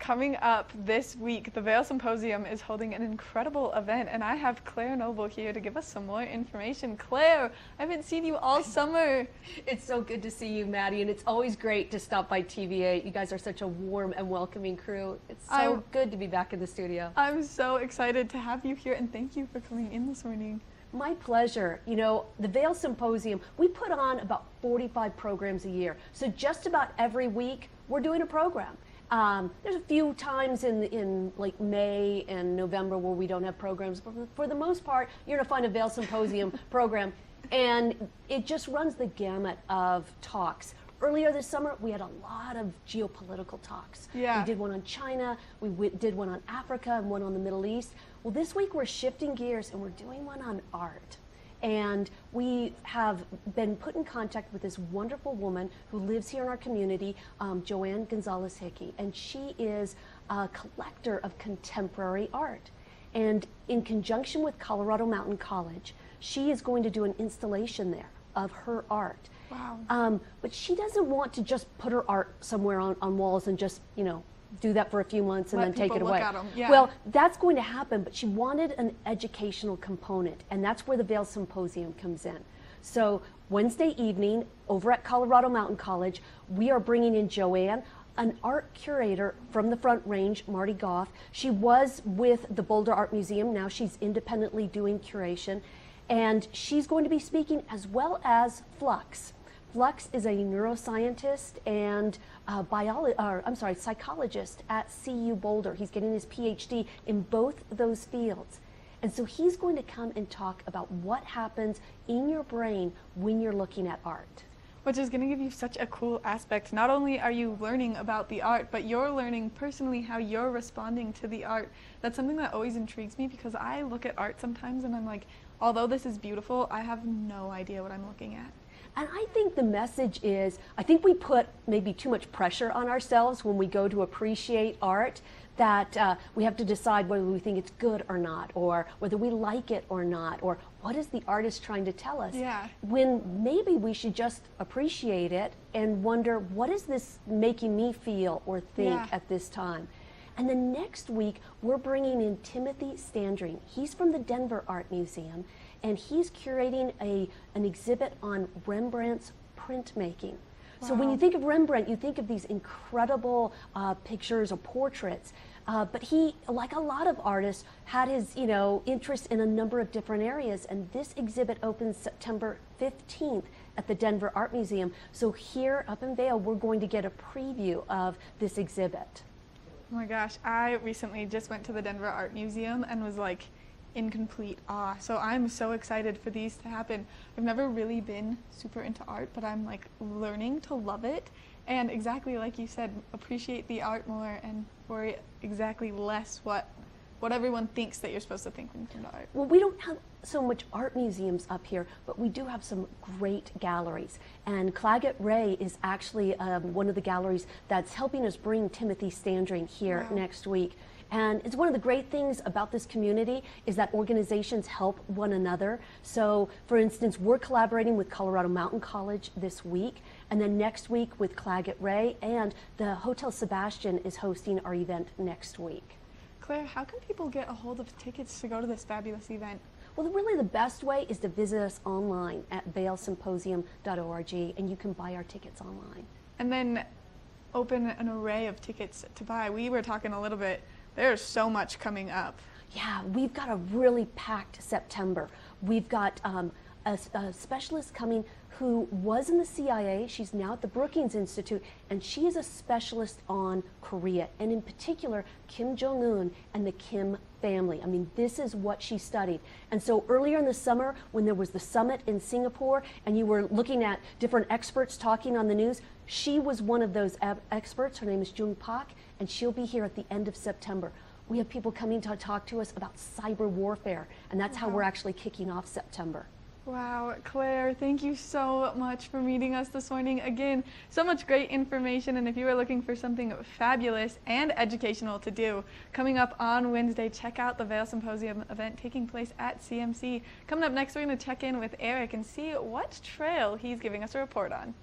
coming up this week, the Vail Symposium is holding an incredible event, and I have Claire Noble here to give us some more information. Claire, I haven't seen you all summer. It's so good to see you, Maddie, and it's always great to stop by TVA. You guys are such a warm and welcoming crew. It's so good to be back in the studio. I'm so excited to have you here, and thank you for coming in this morning. My pleasure. You know, the Vail Symposium, we put on about 45 programs a year. So just about every week, we're doing a program. There's a few times in like May and November where we don't have programs, but for the most part, you're gonna find a Vail Symposium program, and it just runs the gamut of talks. Earlier this summer, we had a lot of geopolitical talks. Yeah. We did one on China, we did one on Africa, and one on the Middle East. Well, this week we're shifting gears and we're doing one on art. And we have been put in contact with this wonderful woman who lives here in our community, Joanne Gonzalez-Hickey, and she is a collector of contemporary art. And in conjunction with Colorado Mountain College, she is going to do an installation there of her art. Wow. But she doesn't want to just put her art somewhere on walls and just, you know, do that for a few months and then take it away. Yeah. Well, that's going to happen, but she wanted an educational component, and that's where the Vail Symposium comes in. So Wednesday evening over at Colorado Mountain College, we are bringing in Joanne, an art curator from the Front Range, Marty Goff. She was with the Boulder Art Museum. Now she's independently doing curation, and she's going to be speaking, as well as Flux. Flux is a neuroscientist and psychologist at CU Boulder. He's getting his PhD in both those fields. And so he's going to come and talk about what happens in your brain when you're looking at art. Which is going to give you such a cool aspect. Not only are you learning about the art, but you're learning personally how you're responding to the art. That's something that always intrigues me, because I look at art sometimes and I'm like, although this is beautiful, I have no idea what I'm looking at. And I think the message is, I think we put maybe too much pressure on ourselves when we go to appreciate art, that we have to decide whether we think it's good or not, or whether we like it or not, or what is the artist trying to tell us? Yeah. When maybe we should just appreciate it and wonder, what is this making me feel or think at this time? And then next week, we're bringing in Timothy Standring. He's from the Denver Art Museum, and he's curating an exhibit on Rembrandt's printmaking. Wow. So when you think of Rembrandt, you think of these incredible pictures or portraits. But he, like a lot of artists, had his interest in a number of different areas. And this exhibit opens September 15th at the Denver Art Museum. So here up in Vail, we're going to get a preview of this exhibit. Oh my gosh, I recently just went to the Denver Art Museum and was like in complete awe. So I'm so excited for these to happen. I've never really been super into art, but I'm like learning to love it. And exactly like you said, appreciate the art more and worry exactly less what everyone thinks that you're supposed to think when you come to art. Well, we don't have so much art museums up here, but we do have some great galleries. And Claggett Ray is actually one of the galleries that's helping us bring Timothy Standring here next week. And it's one of the great things about this community is that organizations help one another. So, for instance, we're collaborating with Colorado Mountain College this week, and then next week with Claggett Ray, and the Hotel Sebastian is hosting our event next week. Claire, how can people get a hold of tickets to go to this fabulous event? Well, really the best way is to visit us online at vailsymposium.org, and you can buy our tickets online. And then open an array of tickets to buy. We were talking a little bit. There's so much coming up. Yeah, we've got a really packed September. We've got a specialist coming who was in the CIA. She's now at the Brookings Institute, and she is a specialist on Korea, and in particular, Kim Jong-un and the Kim family. I mean, this is what she studied. And so earlier in the summer, when there was the summit in Singapore, and you were looking at different experts talking on the news, she was one of those experts. Her name is Jung Pak, and she'll be here at the end of September. We have people coming to talk to us about cyber warfare, and that's how we're actually kicking off September. Wow, Claire, thank you so much for meeting us this morning. Again, so much great information, and if you are looking for something fabulous and educational to do, coming up on Wednesday, check out the Vail Symposium event taking place at CMC. Coming up next, we're going to check in with Eric and see what trail he's giving us a report on.